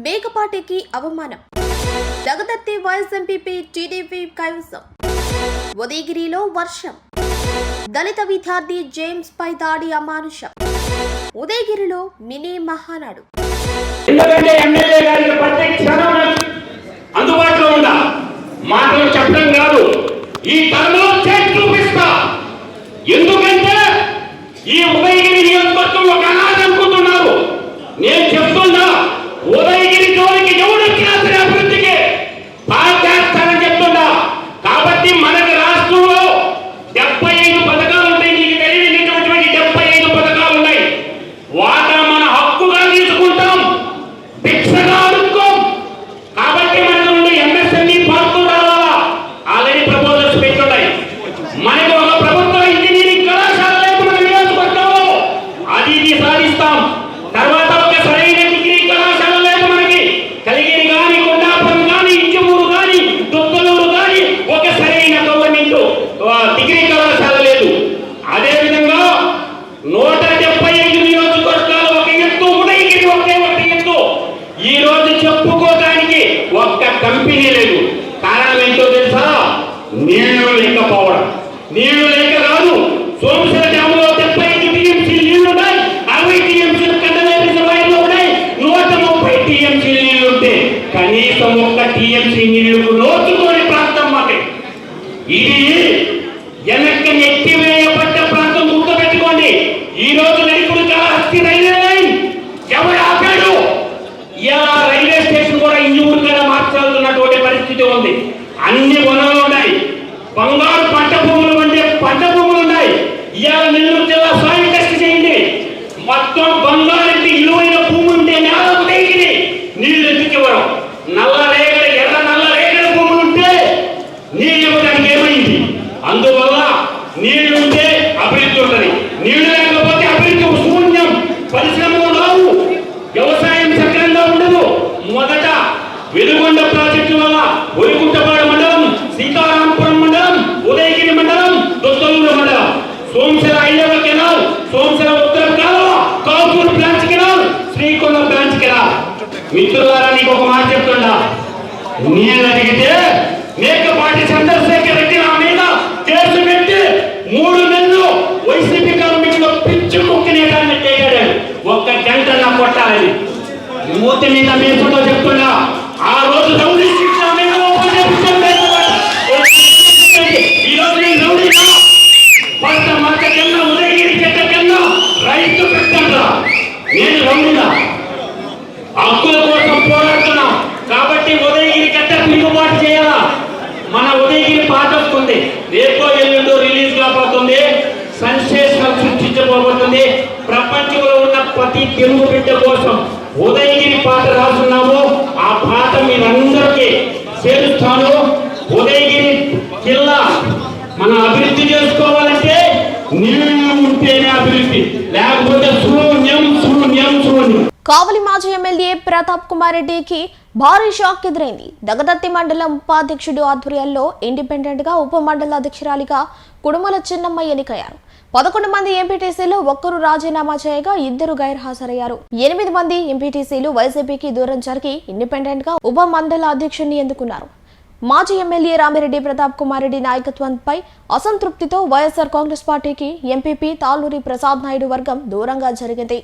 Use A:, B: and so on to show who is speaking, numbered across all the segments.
A: మేకపాటికి అవమానం. Dagadarthi YS MPP TDP కైవసం. ఉదయగిరిలో వర్షం. దళిత విద్యార్థి జేమ్స్ పై దాడి అమానుషం. ఉదయగిరిలో మినీ మహానాడు.
B: అందుబాటులో ఉందా మాటలు చెప్పడం కాదు, ఈ తరంలో చేసి చూపిస్తా. ఎందుకంటే ఈ ఉదయగిరి నియోజకవర్గం ఒక అనాథ అనుకుంటున్నారు. నేను చెప్తున్నా, ఉదయగిరి జోలికి ఎవరు వచ్చినా సరే అభివృద్ధికి చేస్తానని చెప్తున్నా. కాబట్టి మనకి రాష్ట్రంలో 75 పథకాలు ఉంటాయి. నీకు తెలియనిటువంటి 75 పథకాలు ఉన్నాయి. వాటా మన హక్కుగా తీసుకుంటాం, భిక్షగా అడుక్కోం. కాబట్టి మన నుండి ఎంఎస్ఎంఈ పార్కులు రావాలా? ఆల్రెడీ ప్రపోజల్స్ పెట్టున్నాయి. మనకి ఒక ప్రభుత్వ ఇంజనీరింగ్ కళాశాల లేదు మన నియోజకవర్గంలో, అది ఇది సాధిస్తాం. తర్వాత ఒక సరైన డిగ్రీ కళాశాల లేదు మనకి. కలిగిరి కానీ, కొండాపురం కానీ, ఇంజమూరు కానీ, దొక్కలూరు కానీ ఒక సరైన గవర్నమెంట్ డిగ్రీ కళాశాల లేదు. అదే విధంగా 175 నియోజకవర్గాలు ఒక ఎత్తు, ఉదయగిరి ఒకే ఒక ఎత్తు. ఈ రోజు చెప్పుకోవడానికి ఒక్క కంపెనీ లేదు. కారణం ఏంటో తెలుసా? నీళ్లు లేకపోవడం. నీళ్లు లేక కాదు, సోమశిల డ్యాములో 75 టీఎంసీ నీళ్లు ఉన్నాయి, 60 టీఎంసీ కండలేరు రిజర్వాయర్లో ఉన్నాయి, 130 టీఎంసీ నీళ్లు ఉంటే కనీసం ఒక్క టీఎంసీ నీళ్లకు నోచుకోని ప్రాంతం మాకే. ఇది వెనక్కి నెట్టివేయబడ్డ ప్రాంతం. గుర్తుపెట్టుకోండి. ఈ రోజు నడిపుడు కాళహస్తి రైల్వే లైన్ ఎవరు ఆపాడు? ఇలా రైల్వే స్టేషన్ కూడా ఇంజూరు కదా మార్చాల్సినటువంటి పరిస్థితి ఉంది. అన్ని వనరులు ఉన్నాయి, బంగారు పంట భూములు ఉండే పంట భూములు ఉన్నాయి. ఇవాళ నెల్లూరు జిల్లా సాయిల్ టెస్ట్ చేయండి, మొత్తం బంగారంటి విలువైన భూమి ఉంటే నేల ఉదయగిరి. నీళ్లు ఎందుకు ఇవ్వడం? నల్ల రేగడ, ఎర్ర నల్ల రేగడ భూములు ఉంటే నీళ్ళు ఇవ్వడానికి ఏమైంది? అందువల్ల నీళ్లుంటే అభివృద్ధి ఉంటుంది, నీళ్లు లేకపోతే అభివృద్ధి శూన్యం. పరిశ్రమలు రావు, వ్యవసాయం సక్రంగా ఉండదు. మొదట వెలుగొండ ప్రాజెక్టు వల్ల ఒరిగుంటపాడు మండలం, సీతారాంపురం మండలం, ఉదయగిరి మండలం, దొత్తలూరు మండలం, సోమశిల ఐదవ కెనాల్, సోమశిల ఉత్తర కాలువ, Kapur branch canal, Srikonda branch canal. మిత్రులారా, నీకు ఒక మాట చెప్తున్నా. నేను అడిగితే మేకపాటి చంద్రశేఖర్ రెడ్డి నా మీద కేసు పెట్టి 3 నెలలు వైసీపీ గవర్నమెంట్లో పిచ్చి కుక్కినేటాన్ని చేయడాడు. ఒక్క గంట నా కొట్టాలని మూతి మీద మీసుతో చెప్తున్నా. ఆ రోజు రౌడీ శిక్ష మీద ఈ రోజు నేను రౌడీనా? భర్త మక్క కింద, ఉదయగిరి చెట్ట కింద రైతు పెట్టా. నేను రౌడీనా? హక్కుల కోసం పోరాడుతున్నా. కాబట్టి ఉదయగిరి కట్ట పిలుపుబాటు చేయాలా? మన ఉదయగిరి పాట వస్తుంది, రేపో ఎల్లుండో రిలీజ్ కాబోతుంది, సెన్సేషనల్ సృష్టించబోతుంది. ప్రపంచంలో ఉన్న ప్రతి తెలుగు బిడ్డ కోసం ఉదయగిరి పాట రాస్తున్నాము. ఆ పాట మీరందరికీ చేరుస్తాను. ఉదయగిరి జిల్లా మనం అభివృద్ధి చేసుకోవాలంటే నీళ్లు ఉంటేనే అభివృద్ధి, లేకపోతే శూన్యం శూన్యం శూన్యం.
A: కావలి మాజీ ఎమ్మెల్యే ప్రతాప్ కుమార్ రెడ్డికి భారీ షాక్ ఎదురైంది. దగదత్తి మండలం ఉపాధ్యక్షుడు ఆధ్వర్యంలో ఇండిపెండెంట్ గా ఉప మండల అధ్యక్షురాలిగా కుడుమల చిన్నమ్మ ఎన్నికయ్యారు. 11 మంది ఎంపీటీసీలు ఒక్కరు రాజీనామా చేయగా 2 గైర్హాజరయ్యారు. 8 మంది ఎంపీటీసీలు వైసీపీకి దూరం జరిగి ఇండిపెండెంట్ గా ఉప మండల అధ్యక్షుడిని ఎన్నుకున్నారు. మాజీ ఎమ్మెల్యే రామిరెడ్డి ప్రతాప్ కుమార్ రెడ్డి నాయకత్వంపై అసంతృప్తితో వైఎస్ఆర్ కాంగ్రెస్ పార్టీకి ఎంపీపీ తాళ్ళూరి ప్రసాద్ నాయుడు వర్గం దూరంగా జరిగింది.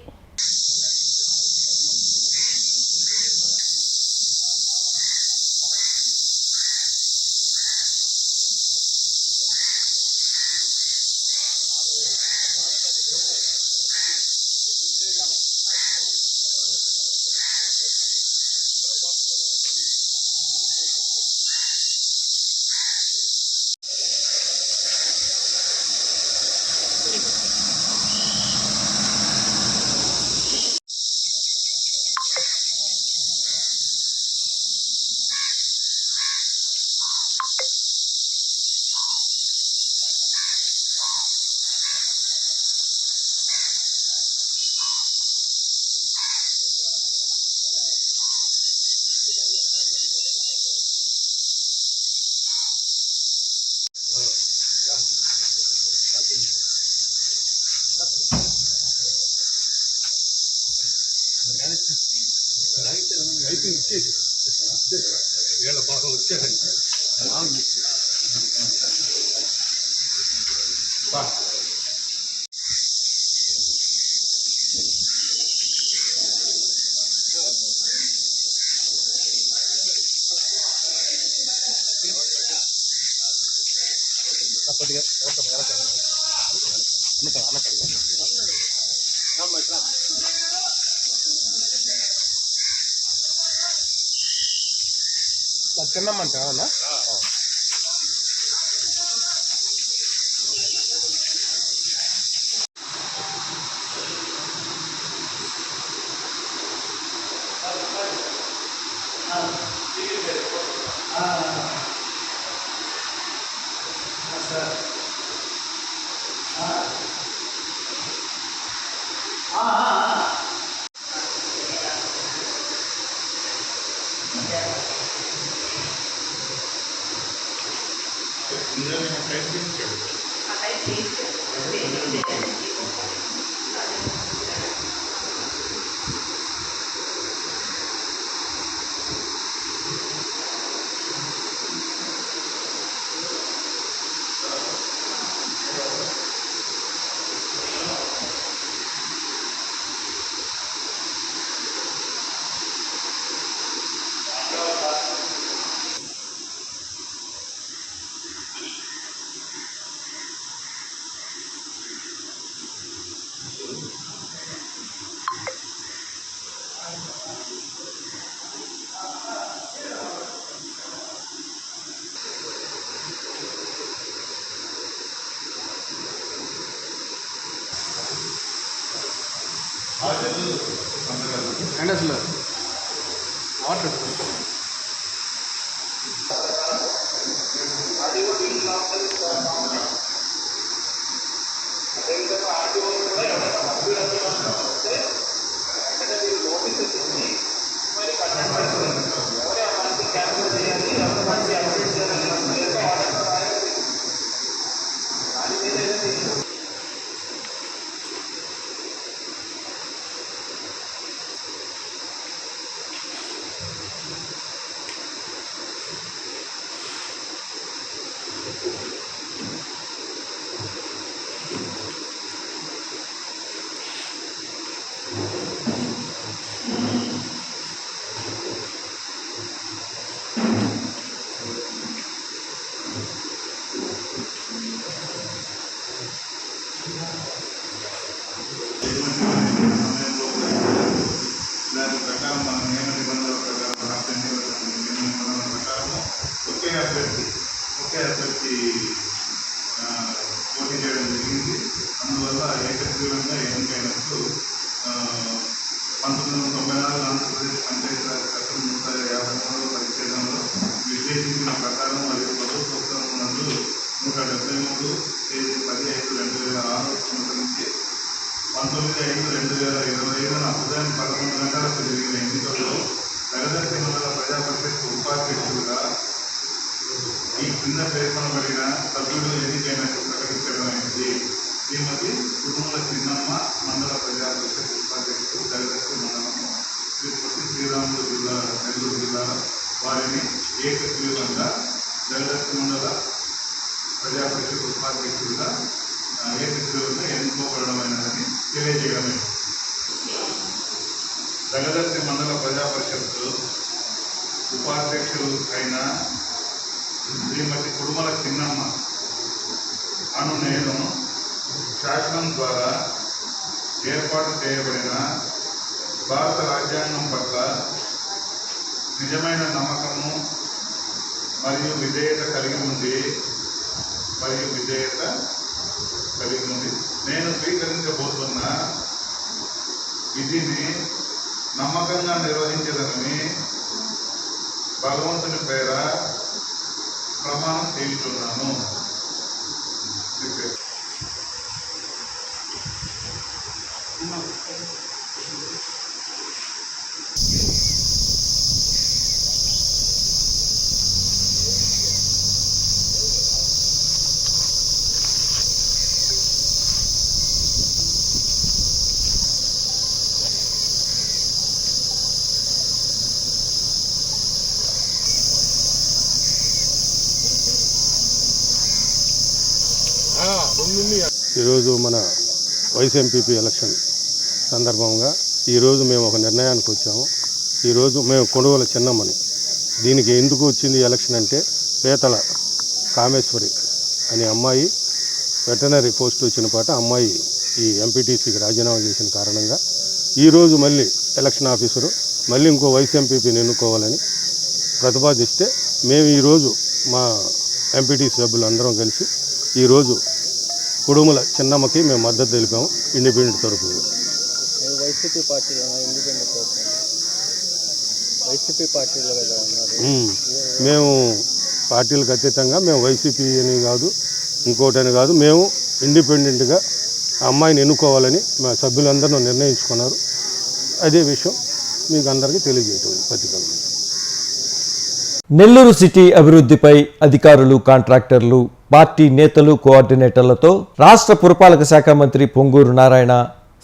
C: వీళ్ళ పాపం వచ్చాడండి. చిన్నమ్మంట అవునా? అండ్ అసలు వాటర్
D: దాని ప్రకారం మన నియమ నిబంధనల ప్రకారం రాష్ట్ర నియమ నిబంధనల ప్రకారము ఒకే అభ్యర్థి పోటీ చేయడం జరిగింది. అందువల్ల ఏకగ్రీవంగా ఎన్నికైనట్లు 1994 ఆంధ్రప్రదేశ్ పంచాయతీరాజ్ చట్టం 153వ పరిచ్ఛేదంలో నిర్దేశించిన ప్రకారం మరియు ప్రభుత్వ ఉత్తర్వుల నందు 173 తేదీ 10/5/2006 సంవత్సరించి 19/5/2025 ఉదయం 11 గంటలకు జరిగిన ఎన్నికల్లో దగదర్శి మండల ప్రజా పరిషత్ ఉపాధ్యక్షులుగా ఈ కింద పేర్కొనబడిన సభ్యులు ఎన్నికైనట్టు ప్రకటించడమైంది. శ్రీమతి కుటుంబ చిన్నమ్మ, మండల ప్రజా పరిషత్ ఉపాధ్యక్షులు, దగదర్శి మండలము, శ్రీ పొట్టి శ్రీరాములు జిల్లా, నెల్లూరు జిల్లా వారిని ఏకగ్రీవంగా దగదర్శి మండల ప్రజా పరిషత్ ఉపాధ్యక్షులుగా ఏకగ్రీవంగా ఎన్నుకోబడమైనదని తెలియజేయడమే. దగదర్శి మండల ప్రజా పరిషత్ ఉపాధ్యక్షులు అయిన శ్రీమతి కుడుమల చిన్నమ్మ అను నేను శాసనం ద్వారా ఏర్పాటు చేయబడిన భారత రాజ్యాంగం పట్ల నిజమైన నమ్మకము మరియు విధేయత కలిగి ఉంది నేను స్వీకరించబోతున్న విధిని నమ్మకంగా నిర్వహించదనని భగవంతుని పేర ప్రమాణం చేయుచున్నాను.
E: ఈరోజు మన వైస్ ఎంపీపీ ఎలక్షన్ సందర్భంగా ఈరోజు మేము ఒక నిర్ణయానికి వచ్చాము. ఈరోజు మేము కొనుగోలు చిన్నమ్మని దీనికి ఎందుకు వచ్చింది ఎలక్షన్ అంటే పేతల కామేశ్వరి అనే అమ్మాయి వెటనరీ పోస్ట్ వచ్చిన పాట అమ్మాయి ఈ ఎంపీటీసీకి రాజీనామా చేసిన కారణంగా ఈరోజు మళ్ళీ ఎలక్షన్ ఆఫీసరు మళ్ళీ ఇంకో వైస్ ఎంపీపీని ఎన్నుకోవాలని ప్రతిపాదిస్తే మేము ఈరోజు మా ఎంపీటీసీ సభ్యులు అందరం కలిసి ఈరోజు కుడుముల చిన్నమ్మకి మేము మద్దతు తెలిపాము ఇండిపెండెంట్ తరఫున.
F: వైసీపీ పార్టీలో కదా ఉన్నారు.
E: మేము పార్టీలకు అతీతంగా మేము వైసీపీ అని కాదు ఇంకోటని కాదు, మేము ఇండిపెండెంట్గా ఆ అమ్మాయిని ఎన్నుకోవాలని మా సభ్యులందరూ నిర్ణయించుకున్నారు. అదే విషయం మీకు అందరికీ తెలియజేయటం పత్రికలు.
G: నెల్లూరు సిటీ అభివృద్ధిపై అధికారులు, కాంట్రాక్టర్లు, పార్టీ నేతలు, కోఆర్డినేటర్లతో రాష్ట్ర పురపాలక శాఖ మంత్రి పొంగూరు నారాయణ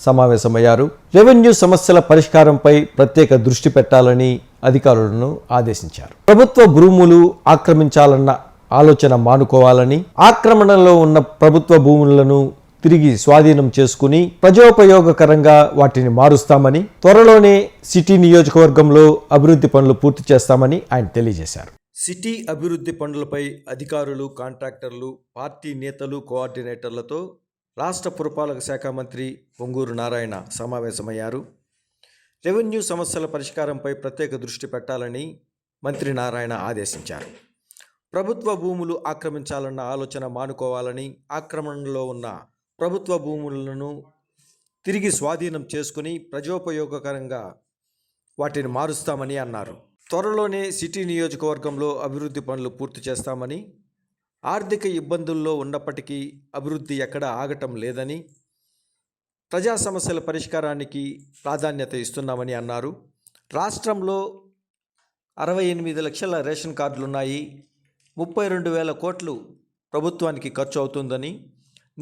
G: సమావేశమయ్యారు. రెవెన్యూ సమస్యల పరిష్కారంపై ప్రత్యేక దృష్టి పెట్టాలని అధికారులను ఆదేశించారు. ప్రభుత్వ భూములు ఆక్రమించాలన్న ఆలోచన మానుకోవాలని, ఆక్రమణలో ఉన్న ప్రభుత్వ భూములను తిరిగి స్వాధీనం చేసుకుని ప్రజోపయోగకరంగా వాటిని మారుస్తామని, త్వరలోనే సిటీ నియోజకవర్గంలో అభివృద్ధి పనులు పూర్తి చేస్తామని ఆయన తెలియజేశారు. సిటీ అభివృద్ధి పనులపై అధికారులు, కాంట్రాక్టర్లు, పార్టీ నేతలు, కోఆర్డినేటర్లతో రాష్ట్ర పురపాలక శాఖ మంత్రి పొంగూరు నారాయణ సమావేశమయ్యారు. రెవెన్యూ సమస్యల పరిష్కారంపై ప్రత్యేక దృష్టి పెట్టాలని మంత్రి నారాయణ ఆదేశించారు. ప్రభుత్వ భూములు ఆక్రమించాలన్న ఆలోచన మానుకోవాలని, ఆక్రమణలో ఉన్న ప్రభుత్వ భూములను తిరిగి స్వాధీనం చేసుకుని ప్రజోపయోగకరంగా వాటిని మారుస్తామని అన్నారు. త్వరలోనే సిటీ నియోజకవర్గంలో అభివృద్ధి పనులు పూర్తి చేస్తామని, ఆర్థిక ఇబ్బందుల్లో ఉన్నప్పటికీ అభివృద్ధి ఎక్కడా ఆగటం లేదని, ప్రజా సమస్యల పరిష్కారానికి ప్రాధాన్యత ఇస్తున్నామని అన్నారు. రాష్ట్రంలో 68 లక్షల రేషన్ కార్డులున్నాయి. 32,000 కోట్లు ప్రభుత్వానికి ఖర్చు అవుతుందని,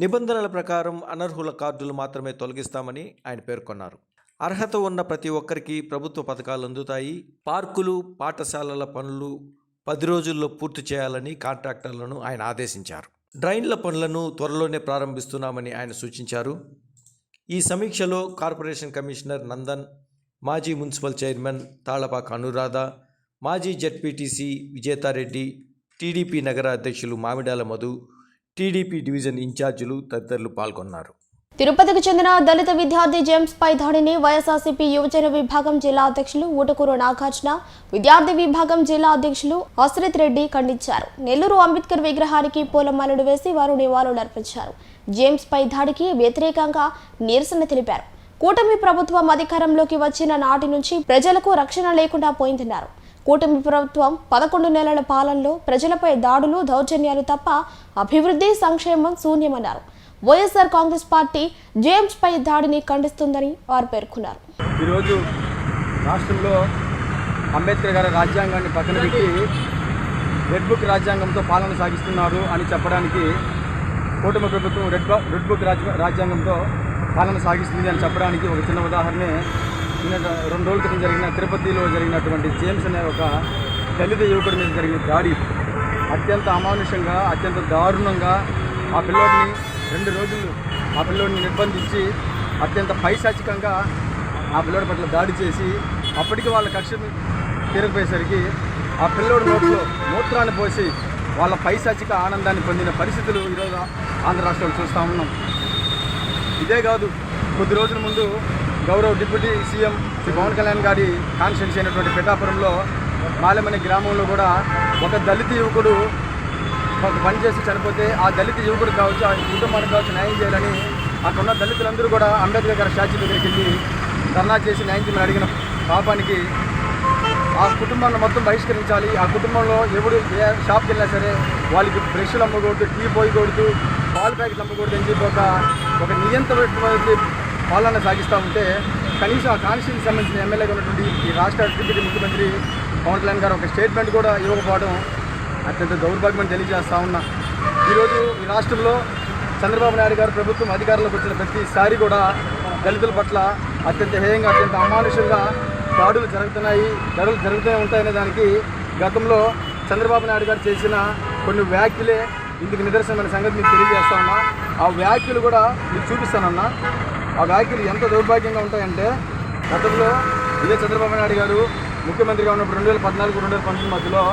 G: నిబంధనల ప్రకారం అనర్హుల కార్డులు మాత్రమే తొలగిస్తామని ఆయన పేర్కొన్నారు. అర్హత ఉన్న ప్రతి ఒక్కరికి ప్రభుత్వ పథకాలు అందుతాయి. పార్కులు, పాఠశాలల పనులు 10 రోజుల్లో పూర్తి చేయాలని కాంట్రాక్టర్లను ఆయన ఆదేశించారు. డ్రైన్ల పనులను త్వరలోనే ప్రారంభిస్తున్నామని ఆయన సూచించారు. ఈ సమీక్షలో కార్పొరేషన్ కమిషనర్ నందన్, మాజీ మున్సిపల్ చైర్మన్ తాళపాక అనురాధ, మాజీ జెడ్పీటీసీ విజేతారెడ్డి, టీడీపీ నగర అధ్యక్షులు మామిడాల మధు, టీడీపీ డివిజన్ ఇన్ఛార్జీలు తదితరులు పాల్గొన్నారు.
A: తిరుపతికి చెందిన దళిత విద్యార్థి జేమ్స్ పై దాడిని వైఎస్ఆర్సీపీ యువజన విభాగం జిల్లా అధ్యక్షులు ఊటకూరు నాగార్జున, విద్యార్థి విభాగం జిల్లా అధ్యక్షులు అశ్రిత్ రెడ్డి ఖండించారు. నెల్లూరు అంబేద్కర్ విగ్రహానికి పూలమాలలు వేసి వారు నివాళులర్పించారు. జేమ్స్ పై దాడికి వ్యతిరేకంగా నిరసన తెలిపారు. కూటమి ప్రభుత్వం అధికారంలోకి వచ్చిన నాటి నుంచి ప్రజలకు రక్షణ లేకుండా పోయిందన్నారు. కూటమి ప్రభుత్వం 11 నెలల పాలనలో ప్రజలపై దాడులు, దౌర్జన్యాలు తప్ప అభివృద్ధి, సంక్షేమం శూన్యమన్నారు. వైఎస్ఆర్ కాంగ్రెస్ పార్టీ జేమ్స్ పై దాడిని ఖండిస్తుందని వారు పేర్కొన్నారు.
F: ఈరోజు రాష్ట్రంలో అంబేద్కర్ గారి రాజ్యాంగాన్ని పక్కన పెట్టి రెడ్ బుక్ రాజ్యాంగంతో పాలన సాగిస్తున్నారు అని చెప్పడానికి, కూటమి ప్రభుత్వం రెడ్ బుక్ రాజ్యాంగంతో పాలన సాగిస్తుంది అని చెప్పడానికి ఒక చిన్న ఉదాహరణే 2 రోజుల క్రితం జరిగిన తిరుపతిలో జరిగినటువంటి జేమ్స్ అనే ఒక దళిత యువకుడి మీద జరిగిన దాడి. అత్యంత అమానుషంగా, అత్యంత దారుణంగా ఆ పిల్లోడిని 2 రోజులు ఆ పిల్లోడిని నిర్బంధించి అత్యంత పైశాచికంగా ఆ పిల్లోడి పట్ల దాడి చేసి, అప్పటికి వాళ్ళ కక్ష తీరకపోయేసరికి ఆ పిల్లోడి నోట్లో మూత్రాన్ని పోసి వాళ్ళ పైశాచిక ఆనందాన్ని పొందిన పరిస్థితులు ఈరోజు ఆంధ్ర రాష్ట్రంలో చూస్తూ ఉన్నాం. ఇదే కాదు, కొద్ది రోజుల ముందు గౌరవ డిప్యూటీ సీఎం శ్రీ పవన్ కళ్యాణ్ గారి కాన్స్టిట్యున్సీ అయినటువంటి పిఠాపురంలో మాలెమని గ్రామంలో కూడా ఒక దళిత యువకుడు పనిచేసి చనిపోతే ఆ దళిత యువకుడు కావచ్చు, ఆ కుటుంబానికి కావచ్చు న్యాయం చేయాలని అక్కడ ఉన్న దళితులందరూ కూడా అంబేద్కర్ గారి స్టాచ్యూ దగ్గరికి వెళ్ళి ధర్నా చేసి న్యాయం చేయమని అడిగిన పాపానికి ఆ కుటుంబాన్ని మొత్తం బహిష్కరించాలి. ఆ కుటుంబంలో ఎవడు ఏ షాప్కి వెళ్ళినా సరే వాళ్ళకి బ్రష్లు అమ్మకూడదు, టీ పోయకూడదు, పాలు ప్యాకెట్లు అమ్మకూడదు అని చెప్పి ఒక నియంత్రణ పాలన సాగిస్తూ ఉంటే, కనీసం ఆ కాన్స్టిట్యూన్సీకి సంబంధించిన ఎమ్మెల్యేగా ఉన్నటువంటి ఈ రాష్ట్ర డిప్యూటీ ముఖ్యమంత్రి పవన్ కళ్యాణ్ గారు ఒక స్టేట్మెంట్ కూడా ఇవ్వకపోవడం అత్యంత దౌర్భాగ్యమని తెలియజేస్తూ ఉన్నా. ఈరోజు ఈ రాష్ట్రంలో చంద్రబాబు నాయుడు గారు ప్రభుత్వం అధికారంలోకి వచ్చిన ప్రతిసారి కూడా దళితుల పట్ల అత్యంత హేయంగా, అత్యంత అమానుషంగా దాడులు జరుగుతూనే ఉంటాయనే దానికి గతంలో చంద్రబాబు నాయుడు గారు చేసిన కొన్ని వ్యాఖ్యలే ఇందుకు నిదర్శనమైన సంగతి మీకు తెలియజేస్తా ఉన్నా. ఆ వ్యాఖ్యలు కూడా మీకు చూపిస్తానన్నా. ఆ వ్యాఖ్యలు ఎంత దౌర్భాగ్యంగా ఉంటాయంటే, గతంలో ఇదే చంద్రబాబు నాయుడు గారు ముఖ్యమంత్రిగా ఉన్నప్పుడు 2014-2019 మధ్యలో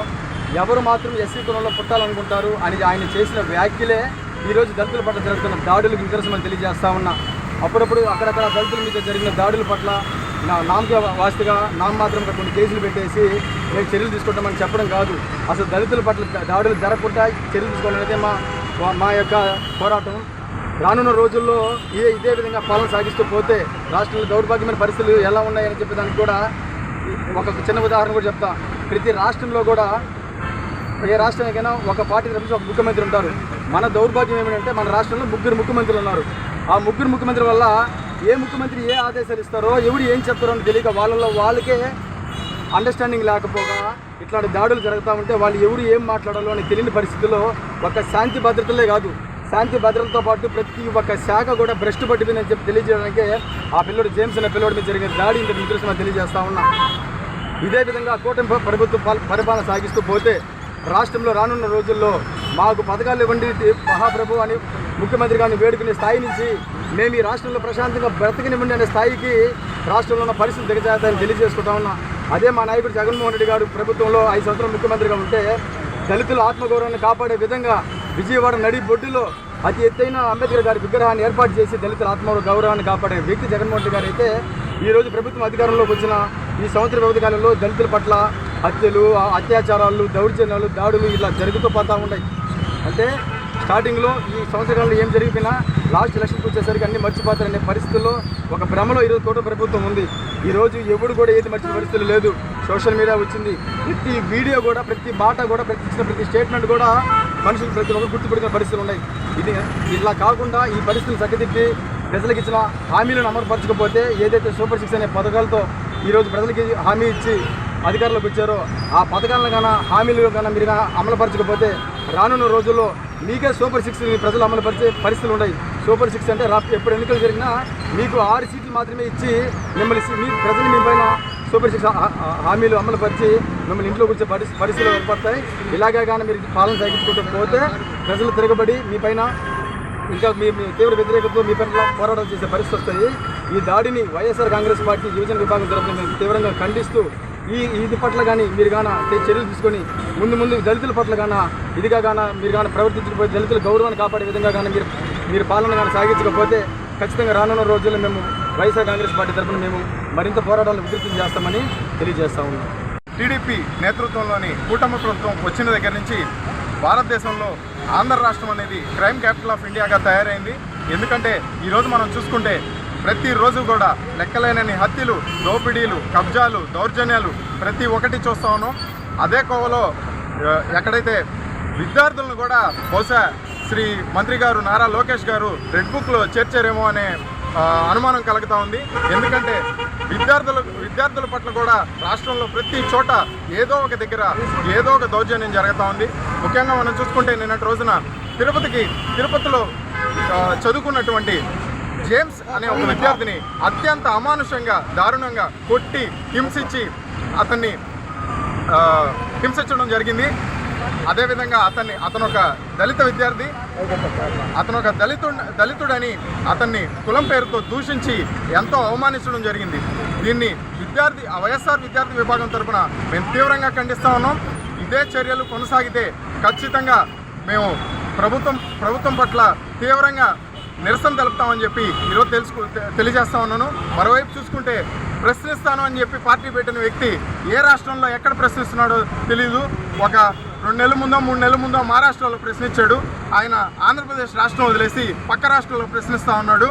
F: ఎవరు మాత్రం ఎస్సీ కులంలో పుట్టాలనుకుంటారు అని ఆయన చేసిన వ్యాఖ్యలే ఈరోజు దళితుల పట్ల జరుగుతున్న దాడులకు నిదర్శనం తెలియజేస్తా ఉన్నా. అప్పుడప్పుడు అక్కడక్కడ దళితుల మీద జరిగిన దాడుల పట్ల నామకే వాస్తుగా నామమాత్రంగా కొన్ని కేసులు పెట్టేసి మేము చర్యలు తీసుకుంటామని చెప్పడం కాదు. అసలు దళితుల పట్ల దాడులు జరగకుండా చర్యలు తీసుకోవాలనేదే మా యొక్క పోరాటం. రానున్న రోజుల్లో ఇదే విధంగా పాలన సాగిస్తూ పోతే రాష్ట్రంలో దౌర్భాగ్యమైన పరిస్థితులు ఎలా ఉన్నాయని చెప్పేదానికి కూడా ఒక చిన్న ఉదాహరణ కూడా చెప్తా. ప్రతి రాష్ట్రంలో కూడా ఏ రాష్ట్రానికైనా ఒక పార్టీ తరఫున ఒక ముఖ్యమంత్రి ఉంటారు. మన దౌర్భాగ్యం ఏమిటంటే మన రాష్ట్రంలో 3 ముఖ్యమంత్రులు ఉన్నారు. ఆ 3 ముఖ్యమంత్రుల వల్ల ఏ ముఖ్యమంత్రి ఏ ఆదేశాలు ఇస్తారో ఎవరు ఏం చెప్తారో అని తెలియక వాళ్ళకే అండర్స్టాండింగ్ లేకపోగా ఇట్లాంటి దాడులు జరుగుతూ ఉంటే వాళ్ళు ఎవరు ఏం మాట్లాడాలో అని తెలియని పరిస్థితుల్లో ఒక శాంతి భద్రతలే కాదు, శాంతి భద్రతతో పాటు ప్రతి ఒక్క శాఖ కూడా భ్రష్టు పట్టిపోయిందని చెప్పి తెలియజేయడానికే ఆ పిల్లడు జేమ్స్ అనే పిల్లడి మీద జరిగిన దాడి ఇంత నిదర్శనం తెలియజేస్తా ఉన్నా. ఇదే విధంగా కూటమి ప్రభుత్వం పరిపాలన సాగిస్తూ పోతే రాష్ట్రంలో రానున్న రోజుల్లో మాకు పథకాలు ఇవ్వండి మహాప్రభు అని ముఖ్యమంత్రి గారిని వేడుకునే స్థాయి నుంచి మేము ఈ రాష్ట్రంలో ప్రశాంతంగా బ్రతకనివ్వండి అనే స్థాయికి రాష్ట్రంలో ఉన్న పరిస్థితులు దిగజారుతాయని తెలియజేసుకుంటా ఉన్నా. అదే మా నాయకుడు జగన్మోహన్ రెడ్డి గారు ప్రభుత్వంలో 5 సంవత్సరాలు ముఖ్యమంత్రిగా ఉంటే దళితుల ఆత్మగౌరవాన్ని కాపాడే విధంగా విజయవాడ నడి బొడ్డులో అతి ఎత్తైన అంబేద్కర్ గారి విగ్రహాన్ని ఏర్పాటు చేసి దళితుల ఆత్మగౌరవాన్ని కాపాడే వ్యక్తి జగన్మోహన్ రెడ్డి గారు అయితే ఈరోజు ప్రభుత్వం అధికారంలోకి వచ్చిన ఈ సంవత్సర వ్యవధి కాలంలో దళితుల పట్ల హత్యలు, అత్యాచారాలు, దౌర్జన్యాలు, దాడులు ఇలా జరుగుతూ పోతూ ఉంటాయి. అంటే స్టార్టింగ్లో ఈ సంవత్సరాల్లో ఏం జరిగిపోయినా లాస్ట్ ఎలక్షన్కి వచ్చేసరికి అన్ని మర్చిపోతారనే పరిస్థితుల్లో ఒక భ్రమలో ఈరోజు కూటమి ప్రభుత్వం ఉంది. ఈరోజు ఎవడు కూడా ఏది మర్చిన పరిస్థితులు లేదు. సోషల్ మీడియా వచ్చింది, ప్రతి వీడియో కూడా, ప్రతి మాట కూడా, ప్రతి స్టేట్మెంట్ కూడా మనుషులు ప్రతి ఒక్కరు గుర్తుపెడుతున్న పరిస్థితులు ఉన్నాయి. ఇలా కాకుండా ఈ పరిస్థితులు చక్కదిప్పి ప్రజలకు ఇచ్చిన హామీలను అమలుపరచకపోతే ఏదైతే సూపర్ 6 అనే పథకాలతో ఈరోజు ప్రజలకి హామీ ఇచ్చి అధికారంలోకి వచ్చారో ఆ పథకాలను కానీ హామీలు కానీ మీరు అమలుపరచకపోతే రానున్న రోజుల్లో మీకే సూపర్ 6 ప్రజలు అమలుపరిచే పరిస్థితులు ఉన్నాయి. సూపర్ 6 అంటే ఎప్పుడు ఎన్నికలు జరిగినా మీకు 6 సీట్లు మాత్రమే ఇచ్చి మిమ్మల్ని ప్రజలు మీ పైన సూపర్ 6 హామీలు అమలుపరిచి మిమ్మల్ని ఇంట్లో కూర్చే పరిస్థితులు ఏర్పడతాయి. ఇలాగే కానీ మీరు పాలన సాగించుకుంటూ పోతే ప్రజలు తిరగబడి మీ పైన ఇంకా మీ తీవ్ర వ్యతిరేకతతో మీ పైన పోరాటం చేసే పరిస్థితి వస్తాయి. ఈ దాడిని వైఎస్ఆర్ కాంగ్రెస్ పార్టీ యువజన విభాగం తరఫున మేము తీవ్రంగా ఖండిస్తూ ఇది పట్ల కానీ మీరు కానీ చర్యలు తీసుకొని ముందు దళితుల పట్ల కానీ ఇదిగా కానీ మీరు కానీ ప్రవర్తించకపోతే దళితుల గౌరవాన్ని కాపాడే విధంగా కానీ మీరు పాలన కానీ సాగించకపోతే ఖచ్చితంగా రానున్న రోజుల్లో మేము వైఎస్ఆర్ కాంగ్రెస్ పార్టీ తరఫున మేము మరింత పోరాటాలను ఉధృతం చేస్తామని తెలియజేస్తా ఉన్నాం.
D: టీడీపీ నేతృత్వంలోని కూటమి ప్రభుత్వం వచ్చిన దగ్గర నుంచి భారతదేశంలో ఆంధ్ర రాష్ట్రం అనేది క్రైమ్ క్యాపిటల్ ఆఫ్ ఇండియాగా తయారైంది. ఎందుకంటే ఈరోజు మనం చూసుకుంటే ప్రతిరోజు కూడా లెక్కలేనని హత్యలు, దోపిడీలు, కబ్జాలు, దౌర్జన్యాలు ప్రతి ఒక్కటి చూస్తూ ఉన్నాం. అదే కోవలో ఎక్కడైతే విద్యార్థులను కూడా బహుశా శ్రీ మంత్రి గారు నారా లోకేష్ గారు రెడ్ బుక్లో చేర్చారేమో అనే అనుమానం కలుగుతూ ఉంది. ఎందుకంటే విద్యార్థుల పట్ల కూడా రాష్ట్రంలో ప్రతి చోట ఏదో ఒక దగ్గర ఏదో ఒక దౌర్జన్యం జరుగుతూ ఉంది. ముఖ్యంగా మనం చూసుకుంటే నిన్నటి రోజున తిరుపతిలో చదువుకున్నటువంటి జేమ్స్ అనే ఒక విద్యార్థిని అత్యంత అమానుషంగా, దారుణంగా కొట్టి అతన్ని హింసించడం జరిగింది. అదేవిధంగా అతను ఒక దళిత విద్యార్థి, అతను ఒక దళితుడని అతన్ని కులం పేరుతో దూషించి ఎంతో అవమానించడం జరిగింది. దీన్ని వైఎస్ఆర్ విద్యార్థి విభాగం తరఫున మేము తీవ్రంగా ఖండిస్తూ ఉన్నాం. ఇదే చర్యలు కొనసాగితే ఖచ్చితంగా మేము ప్రభుత్వం పట్ల తీవ్రంగా నిరసన తెలుపుతామని చెప్పి ఈరోజు తెలియజేస్తా ఉన్నాను. మరోవైపు చూసుకుంటే ప్రశ్నిస్తాను అని చెప్పి పార్టీ పెట్టిన వ్యక్తి ఏ రాష్ట్రంలో ఎక్కడ ప్రశ్నిస్తున్నాడో తెలీదు. ఒక 2 నెలల ముందో 3 నెలల ముందో మహారాష్ట్రలో ప్రశ్నించాడు. ఆయన ఆంధ్రప్రదేశ్ రాష్ట్రం వదిలేసి పక్క రాష్ట్రంలో ప్రశ్నిస్తూ ఉన్నాడు.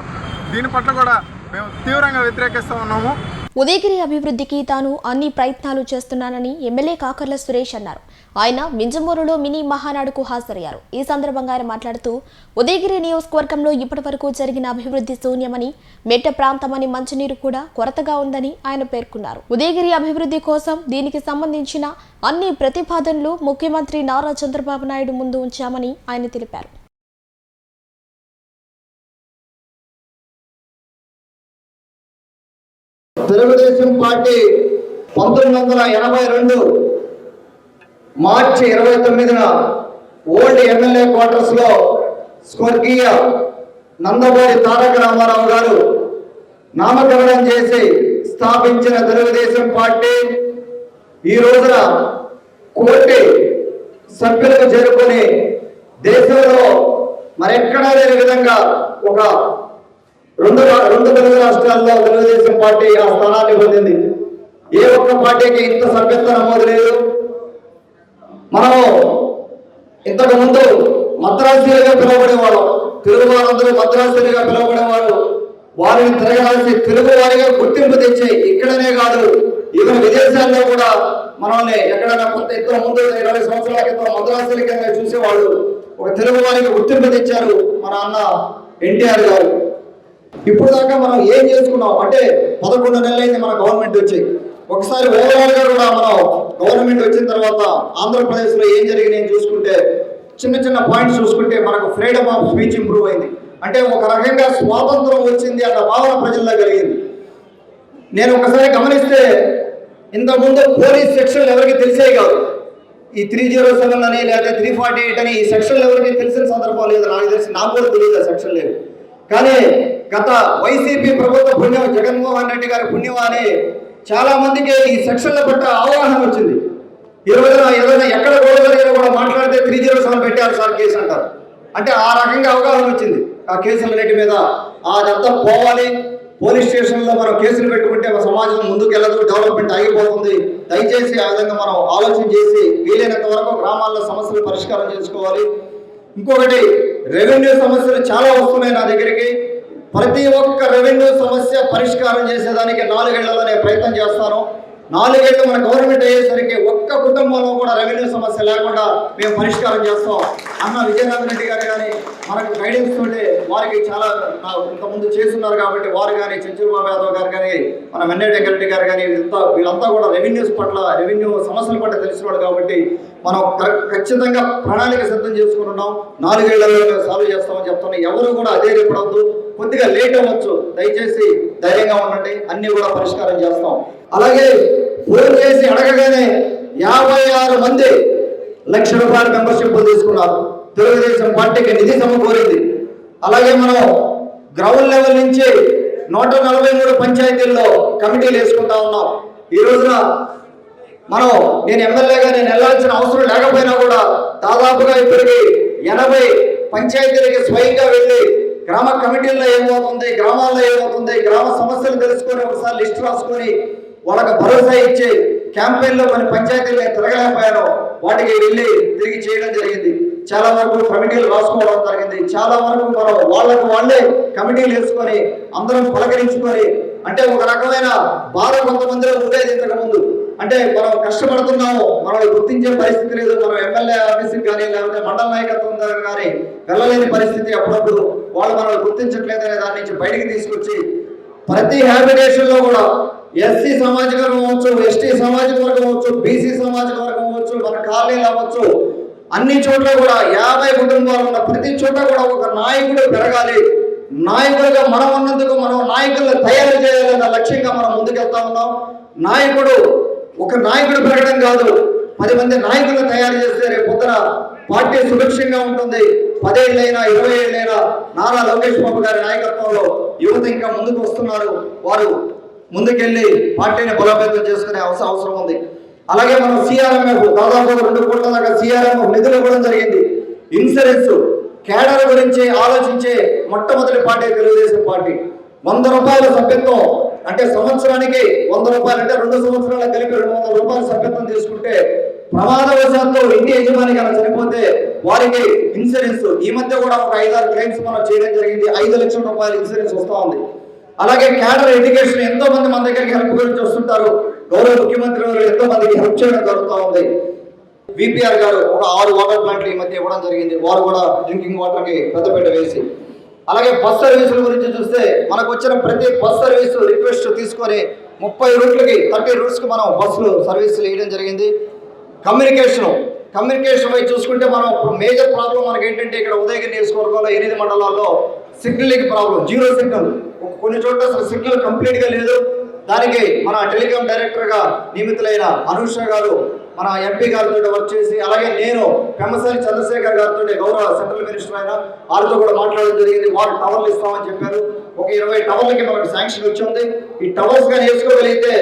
D: దీని పట్ల కూడా మేము తీవ్రంగా వ్యతిరేకిస్తూ ఉన్నాము.
A: ఉదయగిరి అభివృద్ధికి తాను అన్ని ప్రయత్నాలు చేస్తున్నానని ఎమ్మెల్యే కాకర్ల సురేష్ అన్నారు. ఆయన మింజమూరులో మినీ మహానాడుకు హాజరయ్యారు. ఈ సందర్భంగా ఆయన మాట్లాడుతూ ఉదయగిరి నియోజకవర్గంలో ఇప్పటివరకు జరిగిన అభివృద్ధి శూన్యమని, మెట్ట ప్రాంతమని, మంచినీరు కూడా కొరతగా ఉందని ఆయన పేర్కొన్నారు. ఉదయగిరి అభివృద్ధి కోసం దీనికి సంబంధించిన అన్ని ప్రతిపాదనలు ముఖ్యమంత్రి నారా చంద్రబాబు నాయుడు ముందు ఉంచామని ఆయన తెలిపారు.
H: తెలుగుదేశం పార్టీ 1982 మార్చి 29న ఓల్డ్ ఎమ్మెల్యే క్వార్టర్స్ లో స్వర్గీయ నందమూరి తారక రామారావు గారు నామకరణం చేసి స్థాపించిన తెలుగుదేశం పార్టీ ఈ రోజున 1 కోటి సభ్యులకు చేరుకొని దేశంలో మరెక్కడా లేని విధంగా ఒక రెండు తెలుగు రాష్ట్రాల్లో తెలుగుదేశం పార్టీ ఆ స్థానాన్ని పొందింది. ఏ ఒక్క పార్టీకి ఇంత సభ్యత్వ నమోదు లేదు. మనము ఇంతకు ముందు మద్రాసీలుగా పిలువబడేవాళ్ళం. తెలుగు వారందరూ మద్రాసీలుగా పిలువబడేవారు. వారిని తిరగాల్సి తెలుగు వారిగా గుర్తింపు తెచ్చి ఇక్కడనే కాదు ఈవెన్ విదేశాల్లో కూడా మనల్ని ఎక్కడైనా కొంత ఇంతకు ముందు 20 సంవత్సరాల క్రితం మద్రాసీల కింద చూసేవాళ్ళు ఒక తెలుగు వారికి గుర్తింపు తెచ్చారు మన అన్న ఎన్టీఆర్ గారు. ఇప్పుడు దాకా మనం ఏం చేసుకున్నాం అంటే 11 నెలలైంది మన గవర్నమెంట్ వచ్చి. ఒకసారి ఓవరాల్ గా కూడా మనం గవర్నమెంట్ వచ్చిన తర్వాత ఆంధ్రప్రదేశ్ లో ఏం జరిగింది చూసుకుంటే చిన్న చిన్న పాయింట్స్ చూసుకుంటే మనకు ఫ్రీడమ్ ఆఫ్ స్పీచ్ ఇంప్రూవ్ అయింది. అంటే ఒక రకంగా స్వాతంత్రం వచ్చింది అన్న భావన ప్రజల్లో కలిగింది. నేను ఒకసారి గమనిస్తే ఇంతకుముందు పోలీస్ సెక్షన్లు ఎవరికి తెలిసే కాదు. ఈ 307 అని లేదా 348 అని ఈ సెక్షన్లు ఎవరికి తెలిసిన సందర్భం లేదు. నాకు తెలిసి నాకు కూడా తెలియదు ఆ సెక్షన్ లేదు. కానీ గత వైసీపీ ప్రభుత్వ పుణ్యం జగన్మోహన్ రెడ్డి గారి పుణ్యం అని చాలా మందికి ఈ సెక్షన్ల పట్ల అవగాహన వచ్చింది. ఈ రోజున ఏదైనా ఎక్కడ గొడవ కూడా మాట్లాడితే 307 పెట్టారు సార్ కేసు అంటారు. అంటే ఆ రకంగా అవగాహన వచ్చింది ఆ కేసులన్నిటి మీద. అదంతా పోవాలి. పోలీస్ స్టేషన్లో మనం కేసులు పెట్టుకుంటే మన సమాజం ముందుకెళ్ళదు, డెవలప్మెంట్ ఆగిపోతుంది. దయచేసి ఆ విధంగా మనం ఆలోచన చేసి వీలైనంత వరకు గ్రామాల్లో సమస్యలు పరిష్కారం చేసుకోవాలి. ఇంకొకటి రెవెన్యూ సమస్యలు చాలా వస్తున్నాయి నా దగ్గరికి. ప్రతి ఒక్క రెవెన్యూ సమస్య పరిష్కారం చేసేదానికి 4 ఏళ్లలో నేను ప్రయత్నం చేస్తాను. 4 ఏళ్ళు మన గవర్నమెంట్ అయ్యేసరికి ఒక్క కుటుంబంలో కూడా రెవెన్యూ సమస్య లేకుండా మేము పరిష్కారం చేస్తాం. అన్న విజయనాథ్ రెడ్డి గారు కానీ మనకు గైడెన్స్ తోటి వారికి చాలా ఇంతకుముందు చేస్తున్నారు కాబట్టి వారు కానీ చంద్రబాబు యాదవ్ గారు కానీ మన వెన్నెడ్డి రెడ్డి గారు కానీ వీళ్ళంతా కూడా రెవెన్యూస్ పట్ల రెవెన్యూ సమస్యల పట్ల తెలిసినాడు కాబట్టి మనం ఖచ్చితంగా ప్రణాళిక సిద్ధం చేసుకుంటున్నాం. 4 ఏళ్లలో సాల్వ్ చేస్తామని చెప్తున్నాం. ఎవరు కూడా అధైర్యపడవద్దు. కొద్దిగా లేట్ అవ్వచ్చు, దయచేసి ధైర్యంగా ఉండండి. అన్ని కూడా పరిష్కారం చేస్తాం. అలాగే ఫోన్ చేసి అడగగానే 56 మంది ₹1,00,000 మెంబర్షిప్ తీసుకున్నారు. తెలుగుదేశం పార్టీకి నిధి సమకూరింది. అలాగే మనం గ్రౌండ్ లెవెల్ నుంచి 143 పంచాయతీల్లో కమిటీలు వేసుకుంటా ఉన్నాం. ఈ రోజున నేను ఎమ్మెల్యేగా నేను వెళ్ళాల్సిన అవసరం లేకపోయినా కూడా దాదాపుగా ఇప్పటికి 80 పంచాయతీలకి స్వయంగా వెళ్ళి గ్రామ కమిటీల్లో ఏమవుతుంది, గ్రామాల్లో ఏమవుతుంది, గ్రామ సమస్యలు తెలుసుకొని ఒకసారి లిస్ట్ రాసుకొని వాళ్ళకి భరోసా ఇచ్చి క్యాంపెయిన్లో మన పంచాయతీలు తిరగలేకపోయాను వాటికి వెళ్ళి తిరిగి చేయడం జరిగింది. చాలా వరకు కమిటీలు రాసుకోవడం జరిగింది. చాలా వరకు మనం వాళ్ళే కమిటీలు వేసుకొని అందరం పలకరించుకొని అంటే ఒక రకమైన బాధ కొంతమందిలో ఉండేది ఇంతకు ముందు. అంటే మనం కష్టపడుతున్నాము, మనల్ని గుర్తించే పరిస్థితి లేదు. మనం ఎమ్మెల్యే ఆఫీస్కి కానీ లేకపోతే మండల నాయకత్వం దగ్గర కానీ వెళ్ళలేని పరిస్థితి. అప్పుడప్పుడు వాళ్ళు మనల్ని గుర్తించట్లేదు అనే దాని నుంచి బయటికి తీసుకొచ్చి ప్రతి హ్యాబిటేషన్ లో కూడా ఎస్సీ సామాజిక వర్గం అవ్వచ్చు, ఎస్టీ సామాజిక వర్గం అవ్వచ్చు, బీసీ సామాజిక వర్గం అవ్వచ్చు, మన కాలనీలు అవ్వచ్చు, అన్ని చోట్ల కూడా 50 కుటుంబాలు ఉన్న ప్రతి చోట కూడా ఒక నాయకుడు పెరగాలి. నాయకుడిగా మనం ఉన్నందుకు మనం నాయకులను తయారు చేయాలన్న లక్ష్యంగా మనం ముందుకెళ్తా ఉన్నాం. ఒక నాయకుడు పెరగడం కాదు, 10 మంది నాయకులను తయారు చేస్తే రేపు పొద్దున పార్టీ సురక్షంగా ఉంటుంది. 10 ఏళ్ళైనా 20 ఏళ్ళైనా నారా లోకేష్ బాబు గారి నాయకత్వంలో యువత ఇంకా ముందుకు వస్తున్నారు. వారు ముందుకెళ్ళి పార్టీని బలోపేతం చేసుకునే అవసరం ఉంది. అలాగే మనం సిఆర్ఎంఎఫ్ దాదాపు 2 కోట్ల దాకా సిఆర్ఎంఎఫ్ నిధులు ఇవ్వడం జరిగింది. ఇన్సూరెన్స్ కేడర్ గురించి ఆలోచించే మొట్టమొదటి పార్టీ తెలుగుదేశం పార్టీ. ₹100 సభ్యత్వం అంటే సంవత్సరానికి ₹100 అంటే 2 సంవత్సరాలు కలిపి ₹200 సభ్యత్వం తీసుకుంటే ప్రమాదవశాత్తు ఇంటి యజమాని కనుక చనిపోతే వారికి ఇన్సూరెన్స్ ఈ మధ్య కూడా ఒక 5-6 క్లెయిమ్స్ మనం చేయడం జరిగింది. ₹5 లక్షల ఇన్సూరెన్స్ వస్తూ ఉంది. అలాగే క్యాడర్ ఎడ్యుకేషన్ ఎంతో మంది మన దగ్గరికి హెల్ప్ గురించి వస్తుంటారు. గౌరవ ముఖ్యమంత్రి గారు ఎంతో మందికి హెల్ప్ చేయడం జరుగుతూ ఉంది. విపిఆర్ గారు ఒక 6 వాటర్ ప్లాంట్లు ఈ మధ్య ఇవ్వడం జరిగింది. వారు కూడా డ్రింకింగ్ వాటర్కి పెద్దపీట వేసి. అలాగే బస్ సర్వీసుల గురించి చూస్తే మనకు వచ్చిన ప్రతి బస్ సర్వీసు రిక్వెస్ట్ తీసుకొని 30 రూట్లకి 30 రూట్స్కి మనం బస్సులు సర్వీసులు వేయడం జరిగింది. కమ్యూనికేషన్ వైపు చూసుకుంటే మనం మేజర్ ప్రాబ్లం మనకి ఏంటంటే ఇక్కడ ఉదయగిరి నియోజకవర్గంలో 8 మండలాల్లో సిగ్నలింగ్ ప్రాబ్లం, 0 సిగ్నల్. కొన్ని చోట్ల అసలు సిగ్నల్ కంప్లీట్గా లేదు. దానికి మన టెలికాం డైరెక్టర్గా నియమితులైన అనూష గారు మన ఎంపీ గారితో వర్క్ చేసి, అలాగే నేను పెమ్మసాని చంద్రశేఖర్ గారితో గౌరవ సెంట్రల్ మినిస్టర్ అయిన వారితో కూడా మాట్లాడడం జరిగింది. వారు టవర్లు ఇస్తామని చెప్పారు. ఒక 20 టవర్లకి మనకు శాంక్షన్ వచ్చింది. ఈ టవర్స్ కానీ వేసుకోగలిగితే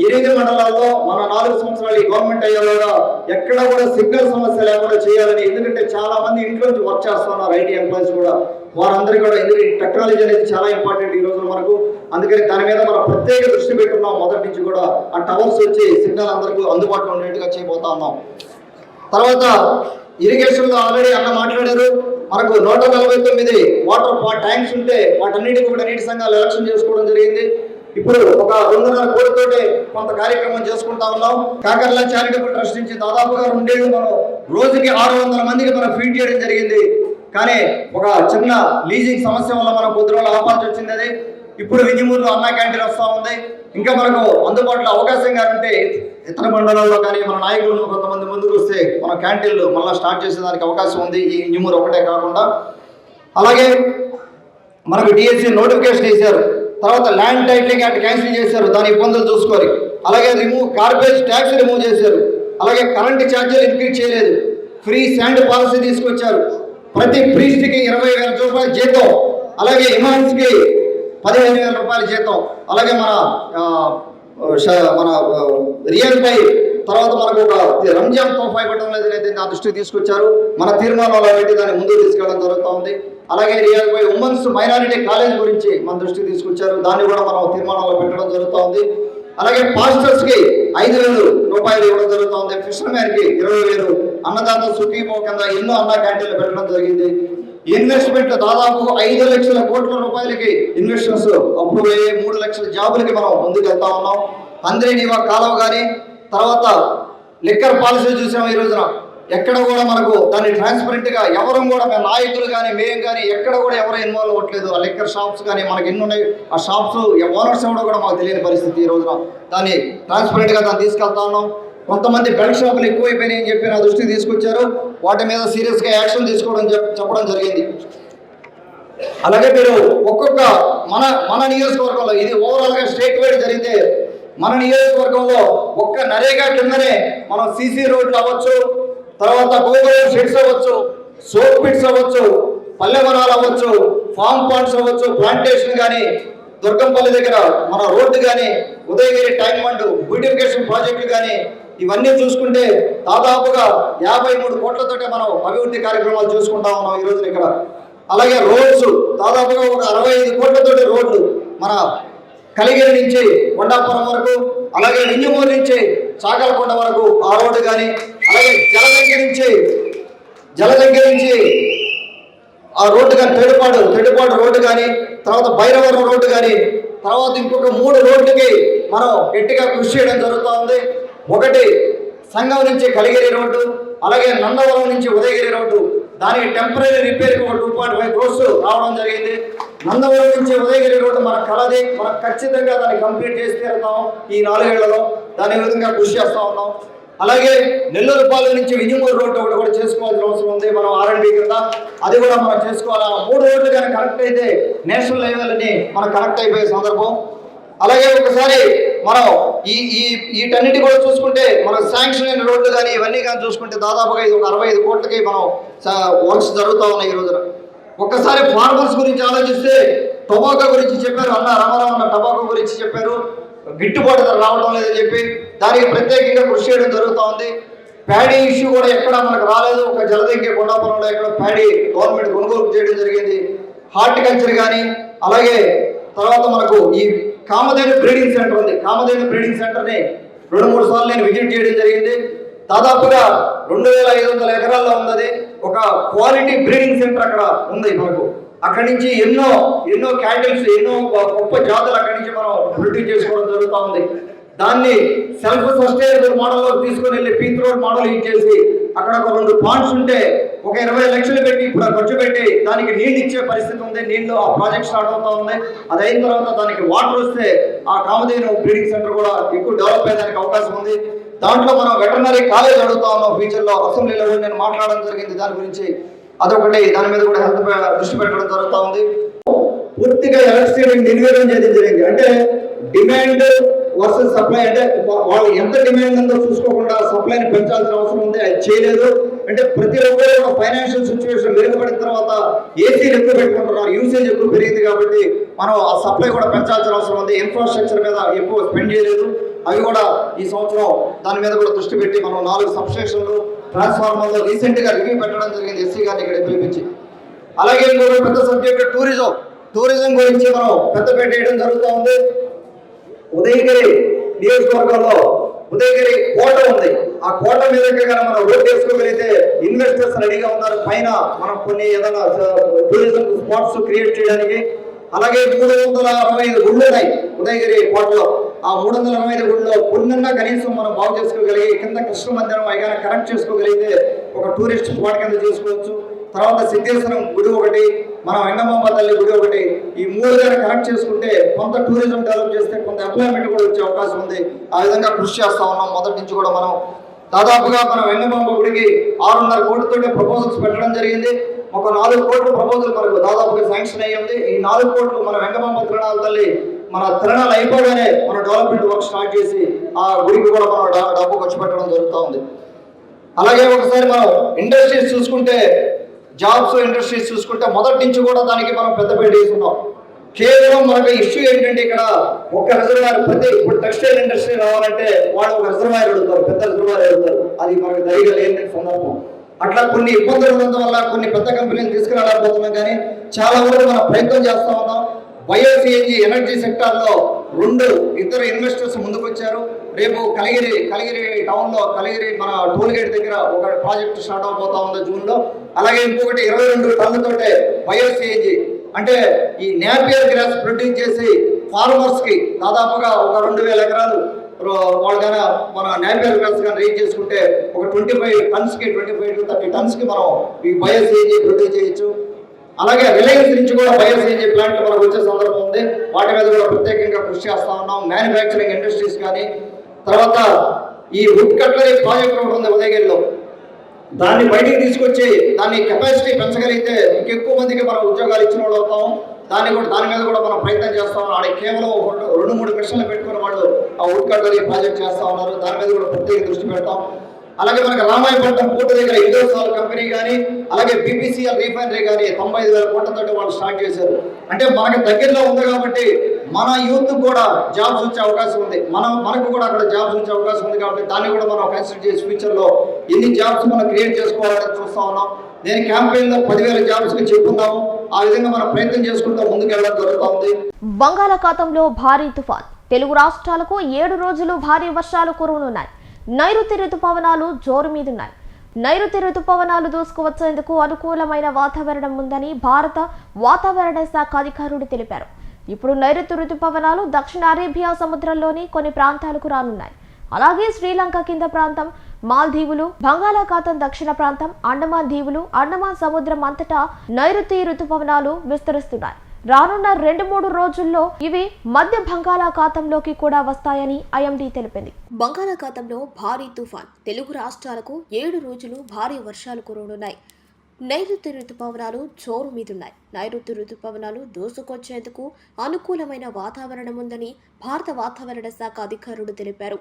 H: 8 మండలాల్లో మన 4 సంవత్సరాలు ఈ గవర్నమెంట్ అయ్యేలాగా ఎక్కడ కూడా సిగ్నల్ సమస్య లేకుండా చేయాలని, ఎందుకంటే చాలా మంది ఇంట్లో నుంచి వర్క్ చేస్తున్నారు ఐటీ ఎంప్లాయీస్ కూడా, వారందరికీ కూడా ఎందుకంటే టెక్నాలజీ అనేది చాలా ఇంపార్టెంట్ ఈ రోజున మనకు. అందుకని దాని మీద మనం ప్రత్యేక దృష్టి పెట్టున్నాం. మొదటి నుంచి కూడా ఆ టవర్స్ వచ్చి సిగ్నల్ అందరికీ అందుబాటులో ఉండేట్టుగా చేయబోతా ఉన్నాం. తర్వాత ఇరిగేషన్ లో ఆల్రెడీ అన్న మాట్లాడారు. మనకు 149 వాటర్ ట్యాంక్స్ ఉంటే వాటన్నిటికీ కూడా నీటి సంఘాలు ఎలక్షన్ చేసుకోవడం జరిగింది. ఇప్పుడు ఒక 2.5 కోట్లతోటి కొంత కార్యక్రమం చేసుకుంటా ఉన్నాం. కాకర్ల చారిటబుల్ ట్రస్ట్ నుంచి దాదాపుగా 2 ఏళ్ళు మనం రోజుకి 600 మందికి మనం ఫీడ్ చేయడం జరిగింది. కానీ ఒక చిన్న లీజింగ్ సమస్య వల్ల మనం కొద్ది రోజులు ఆపాల్సి వచ్చింది. అది ఇప్పుడు వింజమూరులో అన్నా క్యాంటీన్ వస్తూ ఉంది. ఇంకా మనకు అందుబాటులో అవకాశం ఉంటే ఇతర మండలాల్లో కానీ మన నాయకులు కొంతమంది ముందుకు వస్తే మన క్యాంటీన్లు మళ్ళీ స్టార్ట్ చేసేదానికి అవకాశం ఉంది, ఈ వింజమూరు ఒకటే కాకుండా. అలాగే మనకు డిఎస్సి నోటిఫికేషన్ ఇచ్చారు. తర్వాత ల్యాండ్ టైటిలింగ్ యాక్ట్ క్యాన్సిల్ చేశారు, దాని ఇబ్బందులు చూసుకొని. అలాగే గార్బేజ్ ట్యాక్స్ రిమూవ్ చేశారు. అలాగే కరెంటు ఛార్జీలు ఇంక్రీజ్ చేయలేదు. ఫ్రీ శాండ్ పాలసీ తీసుకొచ్చారు. ప్రతి ప్రీస్ట్కి 20,000 రూపాయల జీతం, అలాగే ఇమామ్స్కి 15,000 రూపాయల జీతం. అలాగే మన రియల్ పై తర్వాత మనకు ఒక రంజాన్ తోఫా ఇవ్వడం లేదైతే నా దృష్టికి తీసుకొచ్చారు. మన తీర్మానంలో పెట్టి దాన్ని ముందుకు తీసుకెళ్ళడం జరుగుతూ ఉంది. అలాగే రియల్ పై ఉమెన్స్ మైనారిటీ కాలేజ్ గురించి మన దృష్టికి తీసుకొచ్చారు, దాన్ని కూడా మనం తీర్మానంలో పెట్టడం జరుగుతూ ఉంది. అలాగే పాస్టర్స్ కి 5,000 రూపాయలు ఇవ్వడం జరుగుతూ ఉంది. ఫిషర్మెన్ కి 20,000, అన్నదాత సుఖీభో కింద ఎన్నో అన్న క్యాంటీన్లు పెట్టడం జరిగింది. ఇన్వెస్ట్మెంట్ దాదాపు 5 లక్షల కోట్ల రూపాయలకి ఇన్వెస్ట్మెంట్స్ అప్రూవ్ అయ్యే 3 లక్షల జాబులకి మనం ముందుకు వెళ్తా ఉన్నాం. అందరినీవా కాలువ కానీ, తర్వాత లిక్కర్ పాలసీ చూసాం. ఈ రోజున ఎక్కడ కూడా మనకు దాన్ని ట్రాన్స్పరెంట్ గా ఎవరు కూడా నాయకులు కానీ మేము కానీ ఎక్కడ కూడా ఎవరు ఇన్వాల్వ్ అవ్వట్లేదు. ఆ లిక్కర్ షాప్స్ కానీ మనకి ఎన్ని ఉన్నాయి, ఆ షాప్స్ ఓనర్స్ ఎవడో కూడా మాకు తెలియని పరిస్థితి. ఈ రోజున దాన్ని ట్రాన్స్పరెంట్ గా దాన్ని తీసుకెళ్తా ఉన్నాం. కొంతమంది బెల్ట్ షాపులు ఎక్కువైపోయినాయి అని చెప్పి నా దృష్టికి తీసుకొచ్చారు. వాటి మీద సీరియస్ గా యాక్షన్ తీసుకోవడం చెప్పడం జరిగింది. అలాగే మీరు ఒక్కొక్క మన నియోజకవర్గంలో, ఇది ఓవరాల్ గా స్టేట్ వైడ్ జరిగితే మన నియోజకవర్గంలో ఒక్క నరేగా కిందనే మనం సీసీ రోడ్లు అవ్వచ్చు, తర్వాత గోబర్ షెడ్స్ అవ్వచ్చు, సోప్ పిట్స్ అవ్వచ్చు, పల్లెవనాలు అవ్వచ్చు, ఫామ్ పాండ్స్ అవ్వచ్చు, ప్లాంటేషన్ కానీ, దుర్గంపల్లి దగ్గర మన రోడ్డు కానీ, ఉదయగిరి ట్యాంక్ బండ్ బ్యూటిఫికేషన్ ప్రాజెక్టులు కానీ, ఇవన్నీ చూసుకుంటే దాదాపుగా 53 కోట్లతోటే మనం అభివృద్ధి కార్యక్రమాలు చూసుకుంటా ఉన్నాం ఈ రోజున ఇక్కడ. అలాగే రోడ్స్ దాదాపుగా ఒక 65 కోట్లతోటి రోడ్లు మన కలిగిరి నుంచి కొండాపురం వరకు, అలాగే వింజమూరు నుంచి చాకలకొండ వరకు ఆ రోడ్డు కానీ, అలాగే జలదంకి నుంచి ఆ రోడ్డు కానీ తెడుపాడు రోడ్డు కానీ, తర్వాత భైరవరం రోడ్డు కానీ, తర్వాత ఇంకొక 3 రోడ్లకి మనం గట్టిగా కృషి చేయడం జరుగుతూ ఉంది. ఒకటి సంగం నుంచి కలిగిరి రోడ్డు, అలాగే నందవరం నుంచి ఉదయగిరి రోడ్డు, దానికి టెంపరీ రిపేర్కి ఒక 2.5 crores రావడం జరిగింది. నందవరం నుంచి ఉదయగిరి రోడ్డు మన కలది, మనం ఖచ్చితంగా దాన్ని కంప్లీట్ చేసి తీరుతాం ఈ 4 ఏళ్లలో. దాని విధంగా కృషి చేస్తూ ఉన్నాం. అలాగే నెల్లూరుపాలెం నుంచి వింజమూరు రోడ్డు ఒకటి కూడా చేసుకోవాల్సిన అవసరం ఉంది మనం R&D కింద, అది కూడా మనం చేసుకోవాలి. 3 రోడ్లు కానీ కనెక్ట్ అయితే నేషనల్ లెవెల్ని మనం కనెక్ట్ అయిపోయే సందర్భం. అలాగే ఒకసారి మనం వీటన్నిటి కూడా చూసుకుంటే మన శాంక్షన్ అయిన రోడ్లు కానీ ఇవన్నీ కానీ చూసుకుంటే దాదాపుగా ఇది ఒక 65 కోట్లకి మనం వర్క్స్ జరుగుతూ ఉన్నాయి ఈ రోజున. ఒక్కసారి ఫార్మర్స్ గురించి ఆలోచిస్తే టొబాకో గురించి చెప్పారు రామారావు టొబాకో గురించి చెప్పారు. గిట్టుబాటు ధర రావడం లేదని చెప్పి దానికి ప్రత్యేకంగా కృషి చేయడం జరుగుతూ ఉంది. ప్యాడీ ఇష్యూ కూడా ఎక్కడ మనకు రాలేదు. ఒక జలదంకి కొండాపురంలో ఎక్కడ ప్యాడీ గవర్నమెంట్ కొనుగోలు చేయడం జరిగింది. హార్టికల్చర్ కానీ, అలాగే తర్వాత మనకు ఈ కామధేను బ్రీడింగ్ సెంటర్ ఉంది. కామధేను బ్రీడింగ్ సెంటర్ని 2-3 సార్లు నేను విజిట్ చేయడం జరిగింది. దాదాపుగా 2,500 ఎకరాల్లో ఉన్నది. ఒక క్వాలిటీ బ్రీడింగ్ సెంటర్ అక్కడ ఉంది మనకు. అక్కడి నుంచి ఎన్నో క్యాటిల్స్, ఎన్నో గొప్ప జాతులు అక్కడి నుంచి మనం ప్రొడ్యూస్ చేసుకోవడం జరుగుతూ ఉంది. దాన్ని సెల్ఫ్ సస్టైనబుల్ మోడల్లో తీసుకుని వెళ్ళి పీత్ రోడ్ మోడల్ యూజ్ చేసి అక్కడ ఒక 2 పాండ్స్ ఉంటే ఒక 20 లక్షలు పెట్టి ఇప్పుడు ఖర్చు పెట్టి దానికి నీళ్ళు ఇచ్చే పరిస్థితి ఉంది. నీళ్ళు ఆ ప్రాజెక్ట్ స్టార్ట్ అవుతా ఉంది. అది అయిన తర్వాత దానికి వాటర్ వస్తే ఆ కామధేను బ్రీడింగ్ సెంటర్ కూడా ఎక్కువ డెవలప్ అయ్యేదానికి అవకాశం ఉంది. దాంట్లో మనం వెటర్నరీ కాలేజ్ అడుగుతా ఉన్నాం. ఫ్యూచర్లో అసెంబ్లీలో కూడా నేను మాట్లాడడం జరిగింది దాని గురించి. అదొకటి, దాని మీద కూడా హెల్త్ దృష్టి పెట్టడం జరుగుతూ ఉంది. పూర్తిగా ఎలక్ట్రిసిటీ నిర్వీర్యం చేయడం జరిగింది. అంటే డిమాండ్ వర్సెస్ సప్లై అంటే వాళ్ళు ఎంత డిమాండ్ ఉందో చూసుకోకుండా సప్లైని పెంచాల్సిన అవసరం ఉంది. అది చేయలేదు. అంటే ప్రతి ఒక్కరు ఫైనాన్షియల్ సిచ్యువేషన్ మెరుగుపడిన తర్వాత ఏసీలు ఎక్కువ పెట్టుకుంటున్నారు, యూసేజ్ ఎక్కువ పెరిగింది కాబట్టి మనం ఆ సప్లై కూడా పెంచాల్సిన అవసరం ఉంది. ఇన్ఫ్రాస్ట్రక్చర్ మీద ఎక్కువ స్పెండ్ చేయలేదు. అవి కూడా ఈ సంవత్సరం దాని మీద కూడా దృష్టి పెట్టి మనం 4 సబ్స్టేషన్లు ట్రాన్స్ఫార్మర్లు రీసెంట్గా రివ్యూ పెట్టడం జరిగింది ఎస్సీ గారిని ఇక్కడ పిలిపించి. అలాగే ఇంకొక పెద్ద సబ్జెక్ట్ టూరిజం గురించి మనం పెద్దపేట వేయడం జరుగుతూ ఉంది. ఉదయగిరి నియోజకవర్గంలో ఉదయగిరి కోట ఉంది. ఆ కోట మీద మనం రోడ్ వేసుకోగలిగితే ఇన్వెస్టర్స్ రెడీగా ఉన్నారు. పైన మనం కొన్ని ఏదైనా టూరిజం స్పాట్స్ క్రియేట్ చేయడానికి. అలాగే 365 గుళ్ళు ఉన్నాయి ఉదయగిరి కోటలో. ఆ 365 గుళ్ళలో కొన్నన్నా కనీసం మనం బాగు చేసుకోగలిగి కింద కృష్ణ మందిరం అయినా కనెక్ట్ చేసుకోగలిగితే ఒక టూరిస్ట్ స్పాట్ కింద చేసుకోవచ్చు. తర్వాత సిద్ధేశ్వరం గుడి ఒకటి, మన వెంగమాంబ తల్లి గుడి ఒకటి, ఈ 3 కనెక్ట్ చేసుకుంటే కొంత టూరిజం డెవలప్ చేస్తే కొంత ఎంప్లాయ్మెంట్ కూడా వచ్చే అవకాశం ఉంది. ఆ విధంగా కృషి చేస్తా ఉన్నాం. మొదటి నుంచి కూడా మనం దాదాపుగా మన వెంగమాంబ గుడికి 6.5 కోట్లతోటి ప్రపోజల్స్ పెట్టడం జరిగింది. ఒక 4 కోట్ల ప్రపోజల్ మనకు దాదాపుగా శాంక్షన్ అయ్యింది. ఈ 4 కోట్లు మన వెంగమాంబ తిరణాల తల్లి మన తిరణాలు అయిపోగానే మన డెవలప్మెంట్ వర్క్ స్టార్ట్ చేసి ఆ గుడికి కూడా మనం డబ్బు ఖర్చు పెట్టడం జరుగుతూ ఉంది. అలాగే ఒకసారి మనం ఇండస్ట్రీస్ చూసుకుంటే ఇండస్ట్రీస్ చూసుకుంటే మొదటి నుంచి కూడా దానికి మనం పెద్దపేట వేస్తున్నాం. కేవలం మనకు ఇష్యూ ఏంటంటే ఇక్కడ ఒక రిజర్వాయర్ ఇప్పుడు టెక్స్టైల్ ఇండస్ట్రీ రావాలంటే వాళ్ళు ఒక రిజర్వాయర్ అడుగుతారు, పెద్ద రిజర్వాయర్ అడుగుతారు. అది మనకు ధైర్యంగా లేని సందర్భం. అట్లా కొన్ని ఇబ్బందులు ఉండడం వల్ల కొన్ని పెద్ద కంపెనీలు తీసుకురాలేకపోతున్నాం. కానీ చాలా వరకు మనం ప్రయత్నం చేస్తా ఉన్నాం. బయోసిఎన్జి ఎనర్జీ సెక్టార్లో 2 ఇన్వెస్టర్స్ ముందుకు వచ్చారు. రేపు కలిగిరి టౌన్లో కలిగిరి మన టోల్ గేట్ దగ్గర ఒక ప్రాజెక్ట్ స్టార్ట్ అవబోతా ఉంది జూన్లో. అలాగే ఇంకొకటి 22 టన్నులతోటే బయోసిఎన్జి అంటే ఈ నేపియర్ గ్రాస్ ప్రొడ్యూస్ చేసి ఫార్మర్స్కి దాదాపుగా ఒక 2000 ఎకరాలు వాళ్ళు కానీ మన నేపియర్ గ్రాస్ కానీ రీచ్ చేసుకుంటే ఒక 25 టన్స్కి 25 to 30 టన్స్కి మనం ఈ బయోసిఎన్జి ప్రొడ్యూస్ చేయొచ్చు. అలాగే రిలయన్స్ నుంచి కూడా బయోసిఎన్జి ప్లాంట్ మనకు వచ్చే సందర్భం ఉంది. వాటి మీద కూడా ప్రత్యేకంగా కృషి చేస్తా ఉన్నాం. మ్యానుఫ్యాక్చరింగ్ ఇండస్ట్రీస్ కానీ, తర్వాత ఈ వుడ్ కట్లరీ ప్రాజెక్ట్ ఒకటి ఉంది ఉదయగిరిలో. దాన్ని బయటికి తీసుకొచ్చి దాన్ని కెపాసిటీ పెంచగలిగితే ఇంకెక్కువ మందికి మనం ఉద్యోగాలు ఇచ్చిన వాళ్ళు అవుతాం. దాని మీద కూడా మనం ప్రయత్నం చేస్తాం. ఆడ కేవలం 2-3 మిషన్లు పెట్టుకుని వాళ్ళు ఆ వుడ్ కట్లరీ ప్రాజెక్ట్ చేస్తా ఉన్నారు. దాని మీద కూడా ప్రత్యేక దృష్టి పెడతాం. అలాగే మనకి రామాయపట్నం పోర్టు దగ్గర ఇండోసాల్ కంపెనీ కానీ, అలాగే బీపీసీఎల్ రీఫైనరీ కానీ 95,000 కోట్లతో వాళ్ళు స్టార్ట్ చేశారు. అంటే మనకి దగ్గరలో ఉంది కాబట్టి మన యూత్ కూడా జాబ్స్ వచ్చే అవకాశం ఉంది. మనకు కూడా అక్కడ జాబ్స్ వచ్చే అవకాశం ఉంది కాబట్టి దాన్ని కూడా మనం కన్సిడర్ చేసి ఫ్యూచర్లో ఎన్ని జాబ్స్ మనం క్రియేట్ చేసుకోవాలని చూస్తా ఉన్నాం. నేను క్యాంపెయిన్లో 10,000 జాబ్స్కి చెప్పుకున్నాము. ఆ విధంగా మనం ప్రయత్నం చేసుకుంటూ ముందుకు వెళ్ళడం జరుగుతూ ఉంది.
A: బంగాళాఖాతంలో భారీ తుఫాన్. తెలుగు రాష్ట్రాలకు 7 రోజులు భారీ వర్షాలు కురవనున్నాయి. నైరుతి రుతుపవనాలు జోరు మీదున్నాయి. నైరుతి రుతుపవనాలు దూసుకువచ్చేందుకు అనుకూలమైన వాతావరణం ఉందని భారత వాతావరణ శాఖ అధికారులు తెలిపారు. ఇప్పుడు నైరుతి రుతుపవనాలు దక్షిణ అరేబియా సముద్రంలోని కొన్ని ప్రాంతాలకు రానున్నాయి. అలాగే శ్రీలంక కింద ప్రాంతం, మాల్దీవులు, బంగాళాఖాతం దక్షిణ ప్రాంతం, అండమాన్ దీవులు, అండమాన్ సముద్రం అంతటా నైరుతి రుతుపవనాలు విస్తరిస్తున్నాయి. రానున్న 2-3 రోజుల్లో ఇవి మధ్య బంగాళాఖాతంలోకి కూడా వస్తాయని ఐఎండీ తెలిపింది. బంగాళాఖాతంలో భారీ తుఫాన్. తెలుగు రాష్ట్రాలకు 7 రోజులు భారీ వర్షాలు కురవనున్నాయి. నైరుతి రుతుపవనాలు జోరు మీదున్నాయి. నైరుతి రుతుపవనాలు దూసుకొచ్చేందుకు అనుకూలమైన వాతావరణం ఉందని భారత వాతావరణ శాఖ అధికారులు తెలిపారు.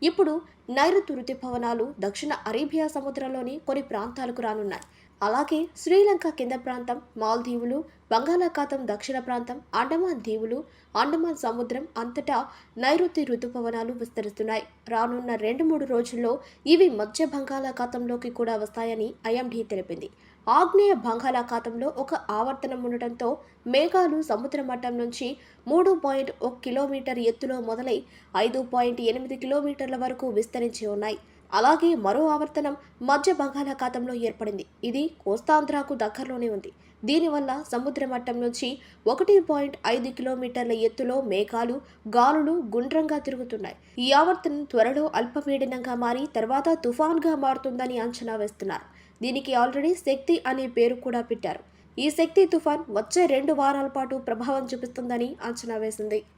A: ఇప్పుడు నైరుతి రుతుపవనాలు దక్షిణ అరేబియా సముద్రంలోని కొన్ని ప్రాంతాలకు రానున్నాయి. అలాగే శ్రీలంక కింద ప్రాంతం, మాల్దీవులు, బంగాళాఖాతం దక్షిణ ప్రాంతం, అండమాన్ దీవులు, అండమాన్ సముద్రం అంతటా నైరుతి రుతుపవనాలు విస్తరిస్తున్నాయి. రానున్న 2-3 రోజుల్లో ఇవి మధ్య బంగాళాఖాతంలోకి కూడా వస్తాయని ఐఎండీ తెలిపింది. ఆగ్నేయ బంగాళాఖాతంలో ఒక ఆవర్తనం ఉండటంతో మేఘాలు సముద్ర మట్టం నుంచి 3.1 కిలోమీటర్ ఎత్తులో మొదలై 5.8 కిలోమీటర్ల వరకు విస్తరించి ఉన్నాయి. అలాగే మరో ఆవర్తనం మధ్య బంగాళాఖాతంలో ఏర్పడింది. ఇది కోస్తాంధ్రకు దగ్గరలోనే ఉంది. దీనివల్ల సముద్ర మట్టం నుంచి 1.5 కిలోమీటర్ల ఎత్తులో మేఘాలు, గాలులు గుండ్రంగా తిరుగుతున్నాయి. ఈ ఆవర్తనం త్వరలో అల్పపీడనంగా మారి తర్వాత తుఫాన్గా మారుతుందని అంచనా వేస్తున్నారు. దీనికి ఆల్రెడీ శక్తి అనే పేరు కూడా పెట్టారు. ఈ శక్తి తుఫాన్ వచ్చే 2 వారాల పాటు ప్రభావం చూపిస్తుందని అంచనా వేసింది.